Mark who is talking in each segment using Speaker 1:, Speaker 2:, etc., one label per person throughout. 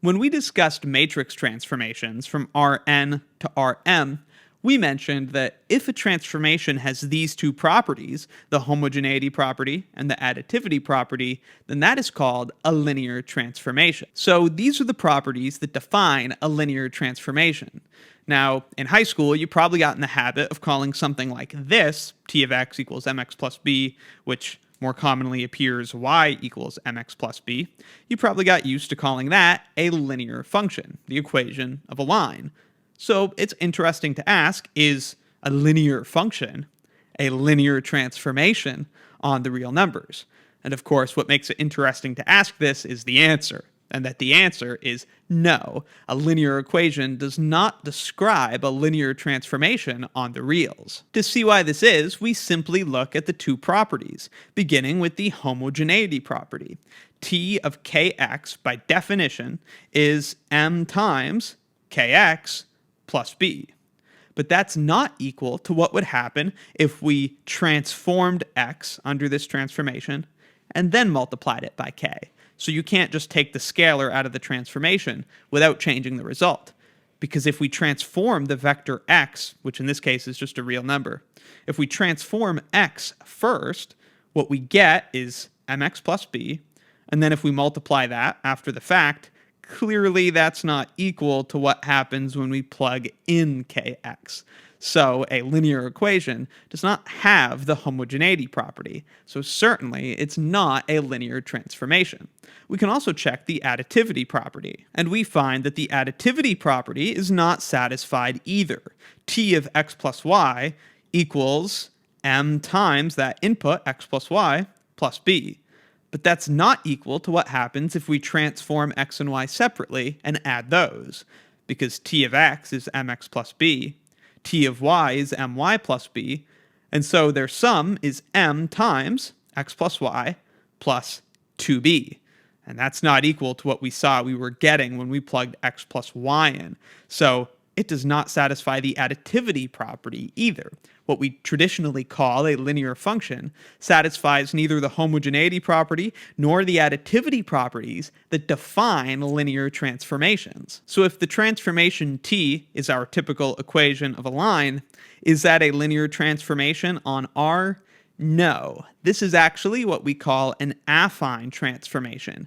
Speaker 1: When we discussed matrix transformations from Rn to Rm, we mentioned that if a transformation has these two properties, the homogeneity property and the additivity property, then that is called a linear transformation. So these are the properties that define a linear transformation. Now, in high school, you probably got in the habit of calling something like this, t of x equals mx plus b, which more commonly appears y equals mx plus b. You probably got used to calling that a linear function, the equation of a line. So it's interesting to ask, is a linear function a linear transformation on the real numbers? And of course, what makes it interesting to ask this is the answer, and that the answer is no. A linear equation does not describe a linear transformation on the reals. To see why this is, we simply look at the two properties, beginning with the homogeneity property. T of kx, by definition, is m times kx plus b. But that's not equal to what would happen if we transformed x under this transformation and then multiplied it by k. So you can't just take the scalar out of the transformation without changing the result. Because if we transform the vector x, which in this case is just a real number, if we transform x first, what we get is mx plus b, and then if we multiply that after the fact, clearly that's not equal to what happens when we plug in kx. So a linear equation does not have the homogeneity property, so certainly it's not a linear transformation. We can also check the additivity property, and we find that the additivity property is not satisfied either. T of x plus y equals m times that input, x plus y, plus b. But that's not equal to what happens if we transform x and y separately and add those, because t of x is mx plus b, t of y is my plus b, and so their sum is m times x plus y plus 2b. And that's not equal to what we saw we were getting when we plugged x plus y in. So it does not satisfy the additivity property either. What we traditionally call a linear function satisfies neither the homogeneity property nor the additivity properties that define linear transformations. So if the transformation t is our typical equation of a line, is that a linear transformation on R? No. This is actually what we call an affine transformation.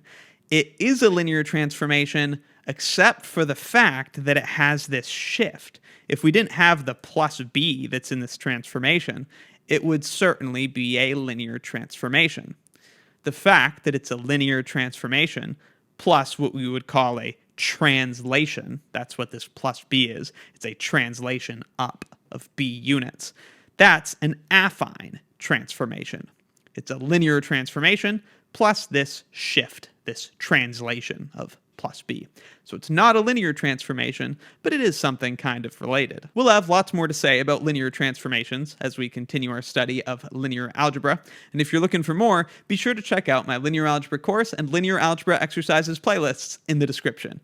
Speaker 1: It is a linear transformation except for the fact that it has this shift. If we didn't have the plus b that's in this transformation, it would certainly be a linear transformation. The fact that it's a linear transformation plus what we would call a translation, that's what this plus b is, it's a translation up of b units. That's an affine transformation. It's a linear transformation plus this shift, this translation of plus b. So it's not a linear transformation, but it is something kind of related. We'll have lots more to say about linear transformations as we continue our study of linear algebra. And if you're looking for more, be sure to check out my linear algebra course and linear algebra exercises playlists in the description.